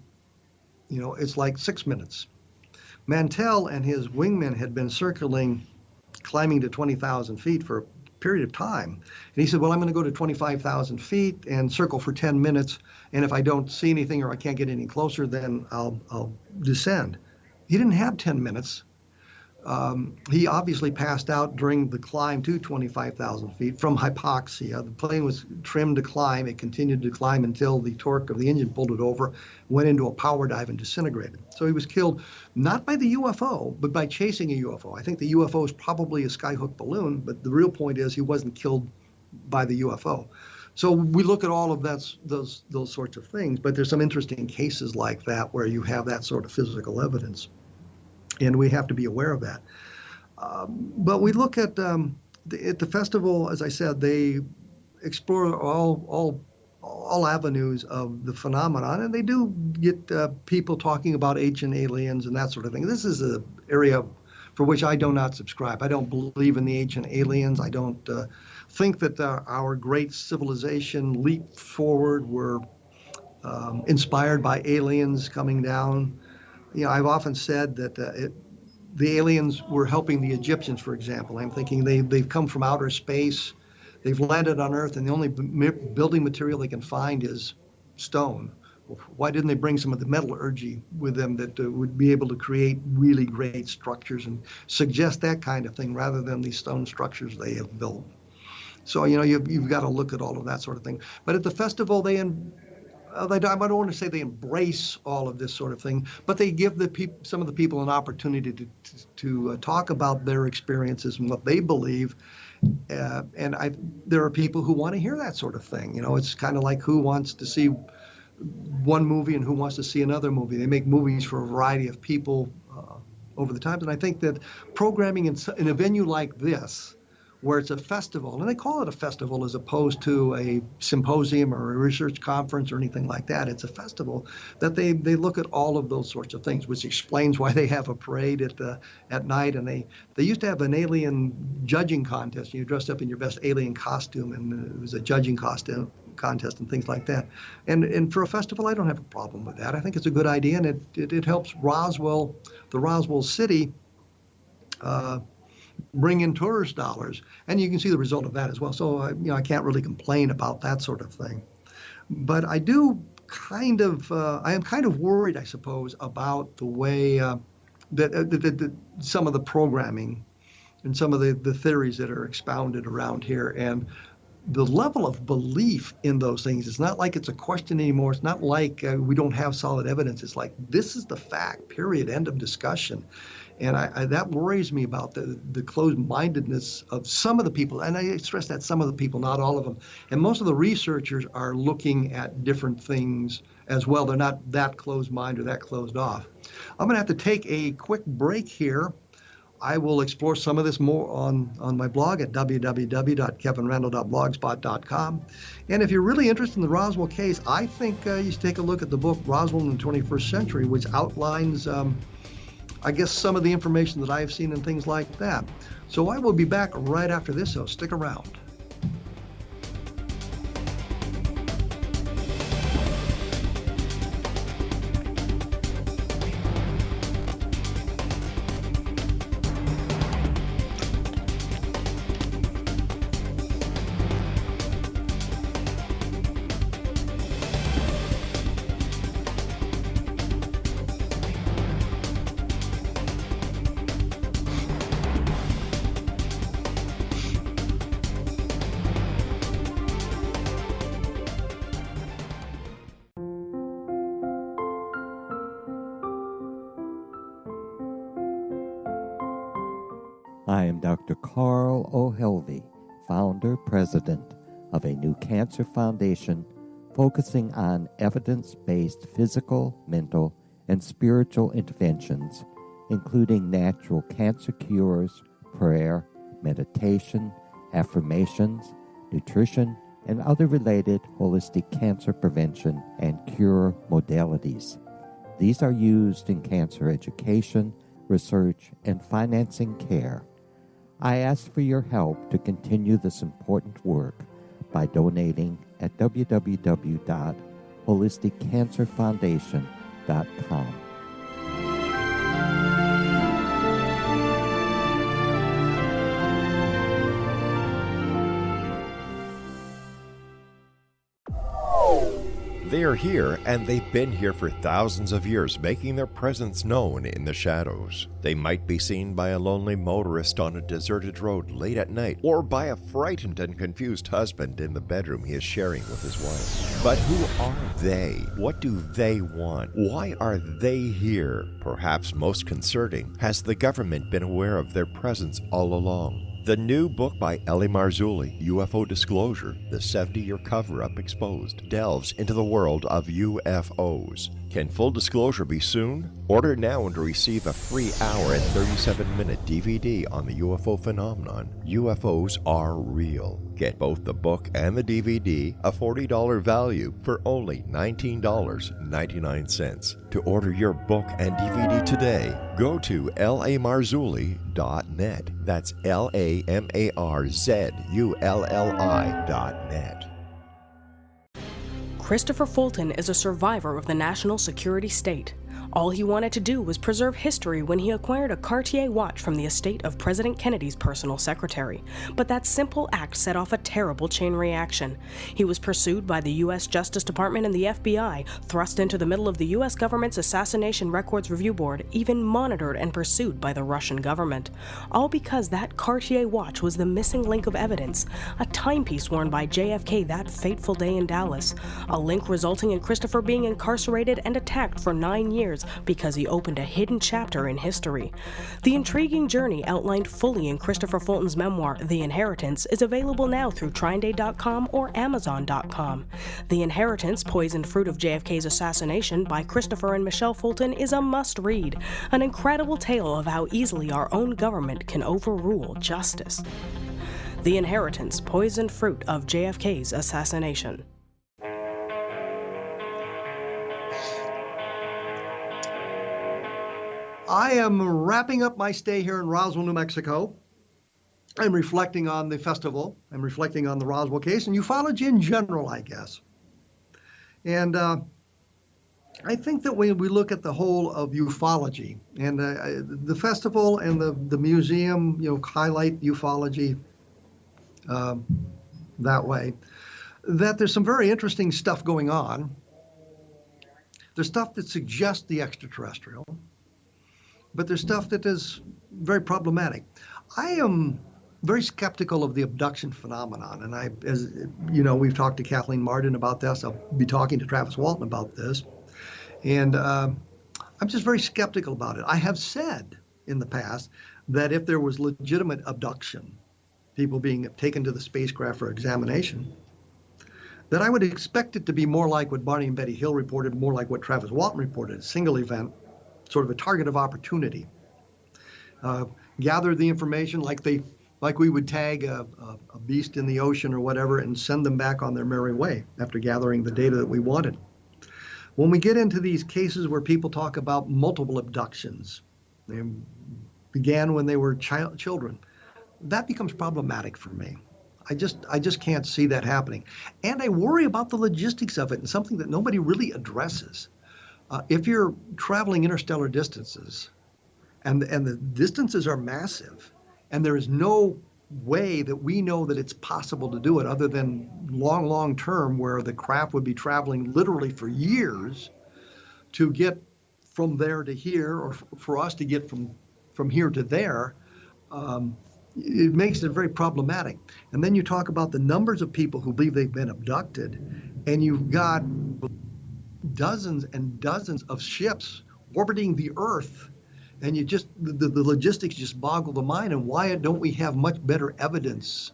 Speaker 3: it's like 6 minutes. Mantell and his wingmen had been climbing to 20,000 feet for period of time. And he said, well, I'm going to go to 25,000 feet and circle for 10 minutes. And if I don't see anything or I can't get any closer, then I'll descend. He didn't have 10 minutes. He obviously passed out during the climb to 25,000 feet from hypoxia. The plane was trimmed to climb. It continued to climb until the torque of the engine pulled it over, went into a power dive and disintegrated. So he was killed not by the UFO, but by chasing a UFO. I think the UFO is probably a skyhook balloon, but the real point is he wasn't killed by the UFO. So we look at all of those sorts of things, but there's some interesting cases like that where you have that sort of physical evidence. And we have to be aware of that. But we look at the festival, as I said, they explore all avenues of the phenomenon, and they do get people talking about ancient aliens and that sort of thing. This is an area for which I do not subscribe. I don't believe in the ancient aliens. I don't think that our great civilization leaped forward were inspired by aliens coming down. I've often said that the aliens were helping the Egyptians, for example. I'm thinking they've come from outer space, they've landed on Earth, and the only building material they can find is stone. Why didn't they bring some of the metallurgy with them that would be able to create really great structures and suggest that kind of thing rather than these stone structures they have built? So, you've got to look at all of that sort of thing. But at the festival, they I don't want to say they embrace all of this sort of thing, but they give some of the people an opportunity to talk about their experiences and what they believe. There are people who want to hear that sort of thing. It's kind of like who wants to see one movie and who wants to see another movie. They make movies for a variety of people over the times, and I think that programming in a venue like this, where it's a festival, and they call it a festival as opposed to a symposium or a research conference or anything like that. It's a festival that they look at all of those sorts of things, which explains why they have a parade at night. And they used to have an alien judging contest. You dressed up in your best alien costume, and it was a judging contest and things like that. And for a festival, I don't have a problem with that. I think it's a good idea, and it helps Roswell, the Roswell city, bring in tourist dollars, and you can see the result of that as well. So I can't really complain about that sort of thing. But I do I am kind of worried, I suppose, about the way that some of the programming and some of the theories that are expounded around here, and the level of belief in those things. It's not like it's a question anymore. It's not like we don't have solid evidence. It's like, this is the fact, period, end of discussion. And that worries me about the closed-mindedness of some of the people. And I stress that some of the people, not all of them. And most of the researchers are looking at different things as well. They're not that closed-minded or that closed off. I'm going to have to take a quick break here. I will explore some of this more on my blog at www.kevinrandle.blogspot.com. And if you're really interested in the Roswell case, I think you should take a look at the book Roswell in the 21st Century, which outlines I guess some of the information that I've seen and things like that. So I will be back right after this, so stick around.
Speaker 10: I am Dr. Carl O'Helvey, founder, president of a new cancer foundation focusing on evidence-based physical, mental, and spiritual interventions, including natural cancer cures, prayer, meditation, affirmations, nutrition, and other related holistic cancer prevention and cure modalities. These are used in cancer education, research, and financing care. I ask for your help to continue this important work by donating at www.holisticcancerfoundation.com.
Speaker 1: They are here, and they've been here for thousands of years, making their presence known in the shadows. They might be seen by a lonely motorist on a deserted road late at night, or by a frightened and confused husband in the bedroom he is sharing with his wife. But who are they? What do they want? Why are they here? Perhaps most concerning, has the government been aware of their presence all along? The new book by Ellie Marzulli, UFO Disclosure, the 70-year cover-up exposed, delves into the world of UFOs. Can full disclosure be soon? Order now and receive a free hour and 37-minute DVD on the UFO phenomenon. UFOs are real. Get both the book and the DVD, a $40 value, for only $19.99. To order your book and DVD today, go to lamarzulli.net. That's LAMARZULLI.net.
Speaker 11: Christopher Fulton is a survivor of the national security state. All he wanted to do was preserve history when he acquired a Cartier watch from the estate of President Kennedy's personal secretary. But that simple act set off a terrible chain reaction. He was pursued by the U.S. Justice Department and the FBI, thrust into the middle of the U.S. government's Assassination Records Review Board, even monitored and pursued by the Russian government. All because that Cartier watch was the missing link of evidence, a timepiece worn by JFK that fateful day in Dallas, a link resulting in Christopher being incarcerated and attacked for 9 years because he opened a hidden chapter in history. The intriguing journey outlined fully in Christopher Fulton's memoir, The Inheritance, is available now through TrineDay.com or Amazon.com. The Inheritance, Poisoned Fruit of JFK's Assassination by Christopher and Michelle Fulton is a must-read, an incredible tale of how easily our own government can overrule justice. The Inheritance, Poisoned Fruit of JFK's Assassination.
Speaker 3: I am wrapping up my stay here in Roswell, New Mexico. I'm reflecting on the festival. I'm reflecting on the Roswell case and ufology in general, I guess. And I think that when we look at the whole of ufology, and the festival and the museum, highlight ufology that way, that there's some very interesting stuff going on. There's stuff that suggests the extraterrestrial, but there's stuff that is very problematic. I am very skeptical of the abduction phenomenon, and as you know, we've talked to Kathleen Martin about this. I'll be talking to Travis Walton about this, and I'm just very skeptical about it. I have said in the past that if there was legitimate abduction, people being taken to the spacecraft for examination, that I would expect it to be more like what Barney and Betty Hill reported, more like what Travis Walton reported, a single event, sort of a target of opportunity. Gather the information like we would tag a beast in the ocean or whatever and send them back on their merry way after gathering the data that we wanted. When we get into these cases where people talk about multiple abductions, they began when they were children, that becomes problematic for me. I just can't see that happening. And I worry about the logistics of it, and something that nobody really addresses. If you're traveling interstellar distances, and the distances are massive, and there is no way that we know that it's possible to do it other than long term, where the craft would be traveling literally for years to get from there to here, or for us to get from here to there, it makes it very problematic. And then you talk about the numbers of people who believe they've been abducted, and you've got dozens and dozens of ships orbiting the Earth, and the logistics just boggle the mind. And why don't we have much better evidence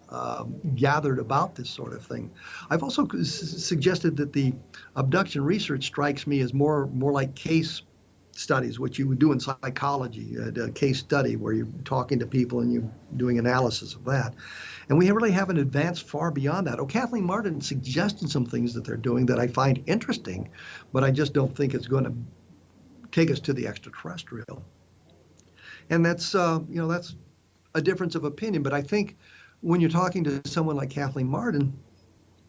Speaker 3: gathered about this sort of thing? I've also suggested that the abduction research strikes me as more like case studies, which you would do in psychology, a case study where you're talking to people and you're doing analysis of that. And we really haven't advanced far beyond that. Kathleen Martin suggested some things that they're doing that I find interesting, but I just don't think it's going to take us to the extraterrestrial. And that's that's a difference of opinion. But I think when you're talking to someone like Kathleen Martin,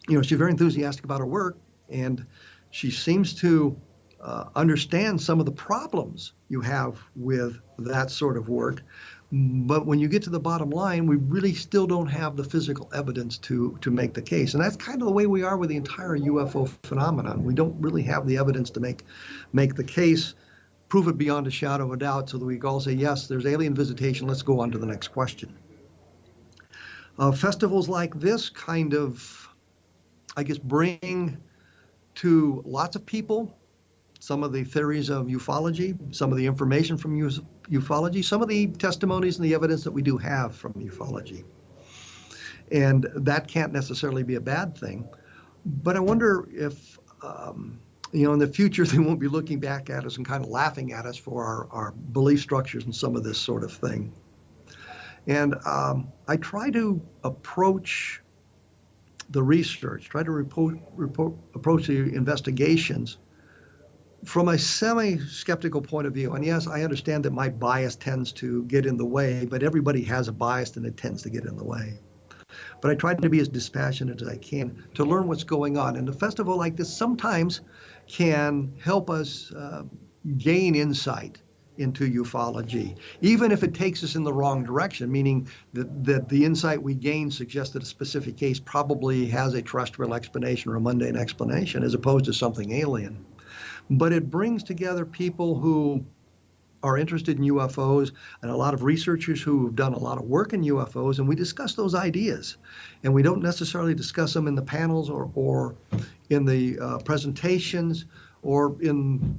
Speaker 3: she's very enthusiastic about her work, and she seems to understand some of the problems you have with that sort of work. But when you get to the bottom line, we really still don't have the physical evidence to make the case. And that's kind of the way we are with the entire UFO phenomenon. We don't really have the evidence to make the case, prove it beyond a shadow of a doubt, so that we can all say, yes, there's alien visitation, let's go on to the next question. Festivals like this kind of, I guess, bring to lots of people some of the theories of ufology, some of the information from ufology, some of the testimonies and the evidence that we do have from ufology. And that can't necessarily be a bad thing. But I wonder if, in the future, they won't be looking back at us and kind of laughing at us for our belief structures and some of this sort of thing. And I try to approach the research, try to approach the investigations from a semi-skeptical point of view. And yes, I understand that my bias tends to get in the way, but everybody has a bias and it tends to get in the way. But I try to be as dispassionate as I can to learn what's going on. And a festival like this sometimes can help us gain insight into ufology, even if it takes us in the wrong direction, meaning that the insight we gain suggests that a specific case probably has a terrestrial explanation or a mundane explanation as opposed to something alien. But it brings together people who are interested in UFOs and a lot of researchers who have done a lot of work in UFOs, and we discuss those ideas. And we don't necessarily discuss them in the panels or in the presentations or in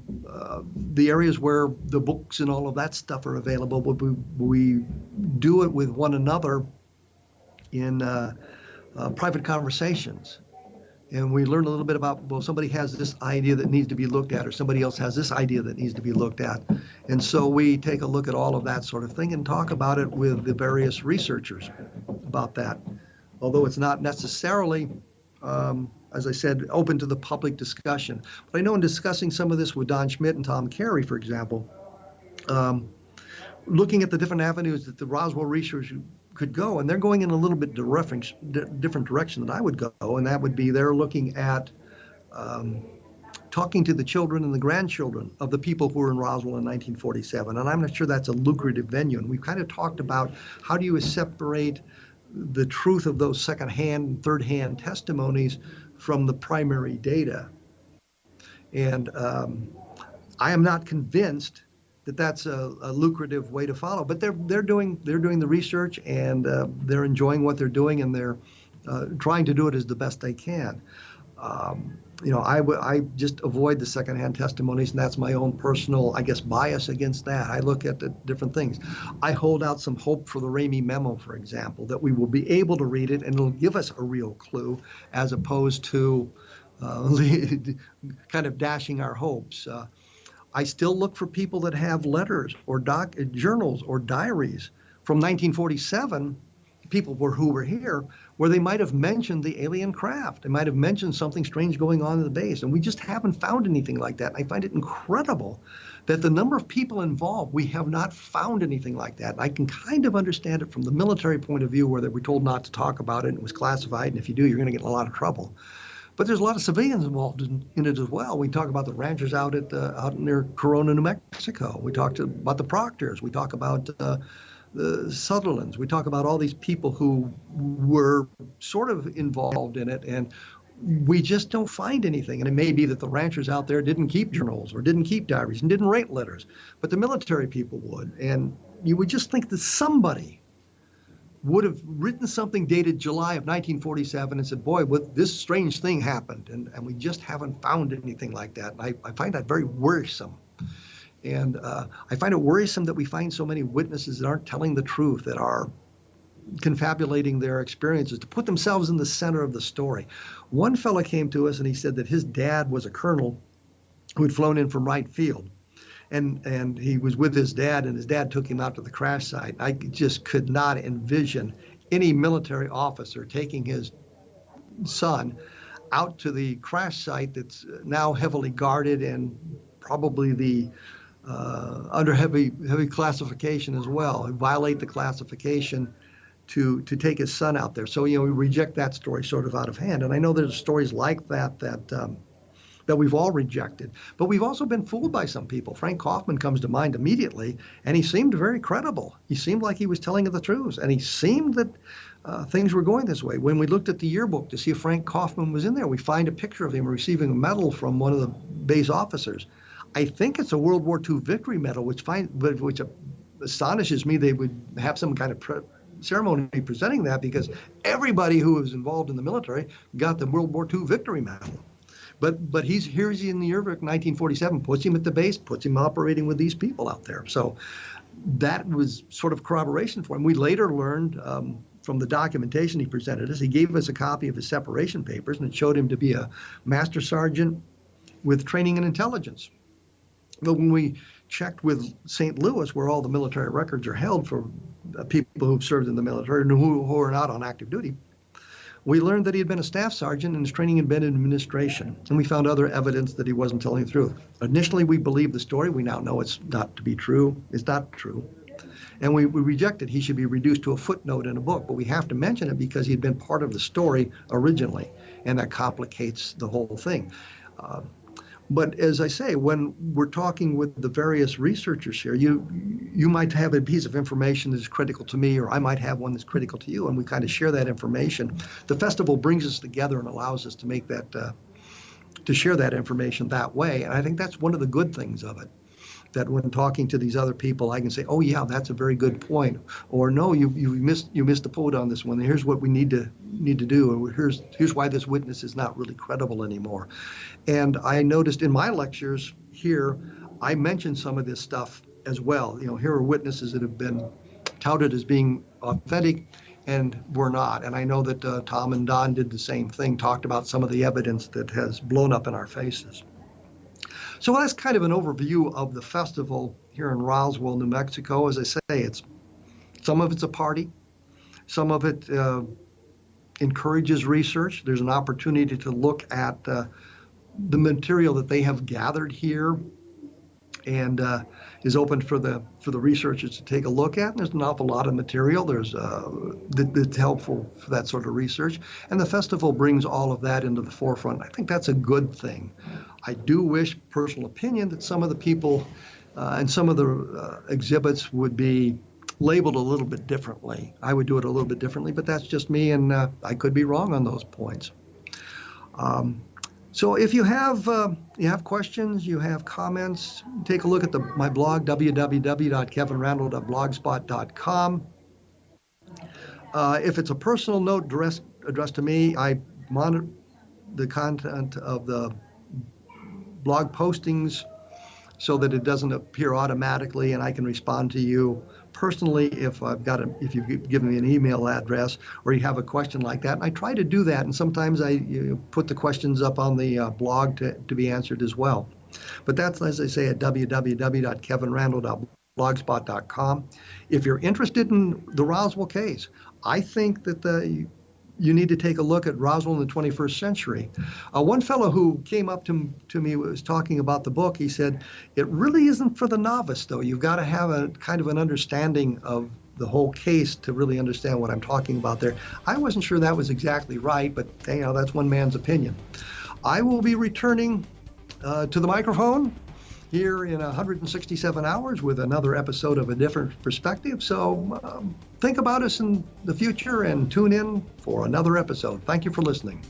Speaker 3: the areas where the books and all of that stuff are available, but we do it with one another in private conversations. And we learn a little bit about, well, somebody has this idea that needs to be looked at, or somebody else has this idea that needs to be looked at. And so we take a look at all of that sort of thing and talk about it with the various researchers about that. Although it's not necessarily, as I said, open to the public discussion. But I know in discussing some of this with Don Schmidt and Tom Carey, for example, looking at the different avenues that the Roswell research could go, and they're going in a little bit different direction than I would go, and that would be they're looking at talking to the children and the grandchildren of the people who were in Roswell in 1947, and I'm not sure that's a lucrative venue. And we've kind of talked about how do you separate the truth of those second-hand, third-hand testimonies from the primary data. And I am not convinced that that's a lucrative way to follow, but they're doing the research, and they're enjoying what they're doing, and they're trying to do it as the best they can. I just avoid the secondhand testimonies, and that's my own personal, I guess, bias against that. I look at the different things. I hold out some hope for the Ramey memo, for example, that we will be able to read it and it'll give us a real clue, as opposed to kind of dashing our hopes. I still look for people that have letters or journals or diaries from 1947, people who were here, where they might have mentioned the alien craft. They might have mentioned something strange going on in the base, and we just haven't found anything like that. I find it incredible that the number of people involved, we have not found anything like that. And I can kind of understand it from the military point of view, where they were told not to talk about it, and it was classified, and if you do, you're going to get in a lot of trouble. But there's a lot of civilians involved in it as well. We talk about the ranchers out near Corona, New Mexico. We talked about the Proctors. We talk about the Sutherlands. We talk about all these people who were sort of involved in it, and we just don't find anything. And it may be that the ranchers out there didn't keep journals or didn't keep diaries and didn't write letters, but the military people would. And you would just think that somebody would have written something dated July of 1947 and said, boy, this strange thing happened, and we just haven't found anything like that. And I find that very worrisome. And I find it worrisome that we find so many witnesses that aren't telling the truth, that are confabulating their experiences to put themselves in the center of the story. One fellow came to us and he said that his dad was a colonel who had flown in from Wright Field. And he was with his dad, and his dad took him out to the crash site. I just could not envision any military officer taking his son out to the crash site that's now heavily guarded and probably under heavy classification as well, violate the classification to take his son out there. So, we reject that story sort of out of hand. And I know there's stories like that we've all rejected. But we've also been fooled by some people. Frank Kaufman comes to mind immediately, and he seemed very credible. He seemed like he was telling the truth, and he seemed that things were going this way. When we looked at the yearbook to see if Frank Kaufman was in there, we find a picture of him receiving a medal from one of the base officers. I think it's a World War II victory medal, which astonishes me they would have some kind of ceremony presenting that, because everybody who was involved in the military got the World War II victory medal. But he's in the yearbook 1947, puts him at the base, puts him operating with these people out there. So that was sort of corroboration for him. We later learned from the documentation he presented us, he gave us a copy of his separation papers, and it showed him to be a master sergeant with training and intelligence. But when we checked with St. Louis, where all the military records are held for people who've served in the military and who are not on active duty, we learned that he had been a staff sergeant and his training had been in administration, and we found other evidence that he wasn't telling the truth. Initially, we believed the story. We now know it's not to be true. It's not true. And we rejected. He should be reduced to a footnote in a book, but we have to mention it because he had been part of the story originally, and that complicates the whole thing. But as I say, when we're talking with the various researchers here, you might have a piece of information that's critical to me, or I might have one that's critical to you, and we kind of share that information. The festival brings us together and allows us to make that, to share that information that way. And I think that's one of the good things of it. That when talking to these other people, I can say, "Oh yeah, that's a very good point," or "No, you missed the boat on this one. Here's what we need to do, or here's why this witness is not really credible anymore." And I noticed in my lectures here, I mentioned some of this stuff as well. Here are witnesses that have been touted as being authentic and were not. And I know that Tom and Don did the same thing, talked about some of the evidence that has blown up in our faces. So that's kind of an overview of the festival here in Roswell, New Mexico. As I say, some of it's a party, some of it encourages research. There's an opportunity to look at the material that they have gathered here, and is open for the researchers to take a look at. And there's an awful lot of material that's helpful for that sort of research. And the festival brings all of that into the forefront. I think that's a good thing. I do wish, personal opinion, that some of the people and some of the exhibits would be labeled a little bit differently. I would do it a little bit differently, but that's just me, and I could be wrong on those points. So if you have questions, you have comments, take a look at my blog, www.kevinrandle.blogspot.com. If it's a personal note addressed to me, I monitor the content of the blog postings so that it doesn't appear automatically, and I can respond to you personally if you've given me an email address or you have a question like that. And I try to do that, and sometimes I put the questions up on the blog to be answered as well. But that's, as I say, at www.kevinrandle.blogspot.com. If you're interested in the Roswell case, I think that you need to take a look at Roswell in the 21st century. One fellow who came up to me was talking about the book. He said, it really isn't for the novice, though. You've got to have a kind of an understanding of the whole case to really understand what I'm talking about there. I wasn't sure that was exactly right, but that's one man's opinion. I will be returning to the microphone here in 167 hours with another episode of A Different Perspective. So think about us in the future and tune in for another episode. Thank you for listening.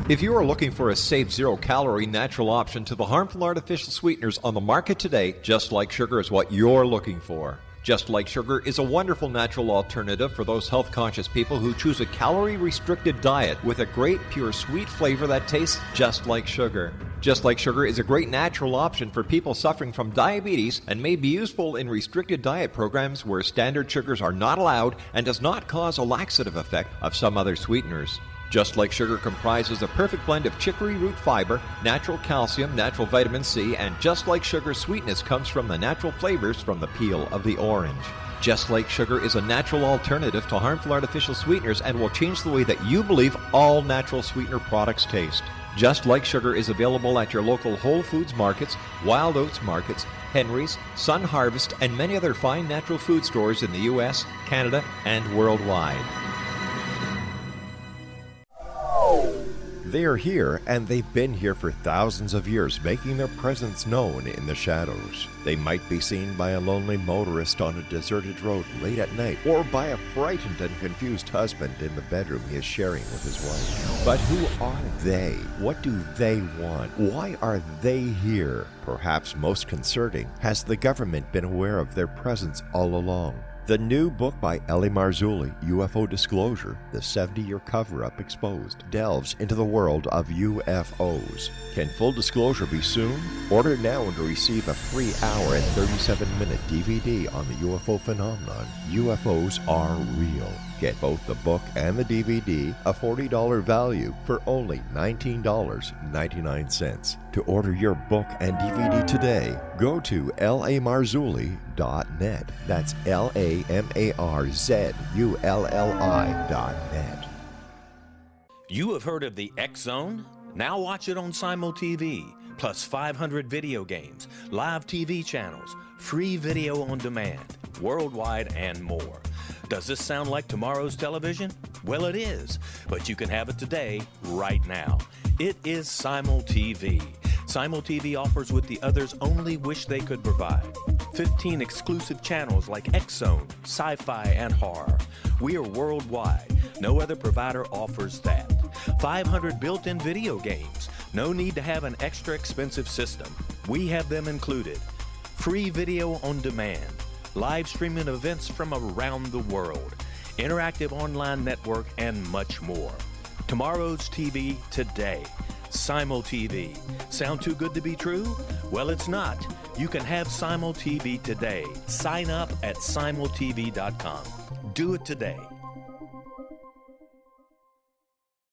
Speaker 1: If you are looking for a safe, zero-calorie, natural option to the harmful artificial sweeteners on the market today, Just Like Sugar is what you're looking for. Just Like Sugar is a wonderful natural alternative for those health-conscious people who choose a calorie-restricted diet with a great, pure, sweet flavor that tastes just like sugar. Just Like Sugar is a great natural option for people suffering from diabetes and may be useful in restricted diet programs where standard sugars are not allowed and does not cause a laxative effect of some other sweeteners. Just Like Sugar comprises a perfect blend of chicory root fiber, natural calcium, natural vitamin C, and Just Like Sugar's sweetness comes from the natural flavors from the peel of the orange. Just Like Sugar is a natural alternative to harmful artificial sweeteners and will change the way that you believe all natural sweetener products taste. Just Like Sugar is available at your local Whole Foods markets, Wild Oats markets, Henry's, Sun Harvest, and many other fine natural food stores in the U.S., Canada, and worldwide. They are here, and they've been here for thousands of years, making their presence known in the shadows. They might be seen by a lonely motorist on a deserted road late at night, or by a frightened and confused husband in the bedroom he is sharing with his wife. But who are they? What do they want? Why are they here? Perhaps most concerning, has the government been aware of their presence all along? The new book by Ellie Marzulli, UFO Disclosure, the 70-year cover-up exposed, delves into the world of UFOs. Can full disclosure be soon? Order now and receive a free hour and 37-minute DVD on the UFO phenomenon. UFOs are real. Get both the book and the DVD, a $40 value, for only $19.99. To order your book and DVD today, go to lamarzulli.net. That's LAMARZULLI.net.
Speaker 12: You have heard of the X Zone? Now watch it on Simul TV, plus 500 video games, live TV channels, free video on demand, worldwide, and more. Does this sound like tomorrow's television? Well, it is, but you can have it today, right now. It is Simul TV. Simul TV offers what the others only wish they could provide. 15 exclusive channels like X-Zone, Sci-Fi, and Horror. We are worldwide. No other provider offers that. 500 built-in video games. No need to have an extra expensive system. We have them included. Free video on demand. Live streaming events from around the world. Interactive online network, and much more. Tomorrow's TV today. Simul TV. Sound too good to be true? Well, it's not. You can have Simul TV today. Sign up at simultv.com. Do it today.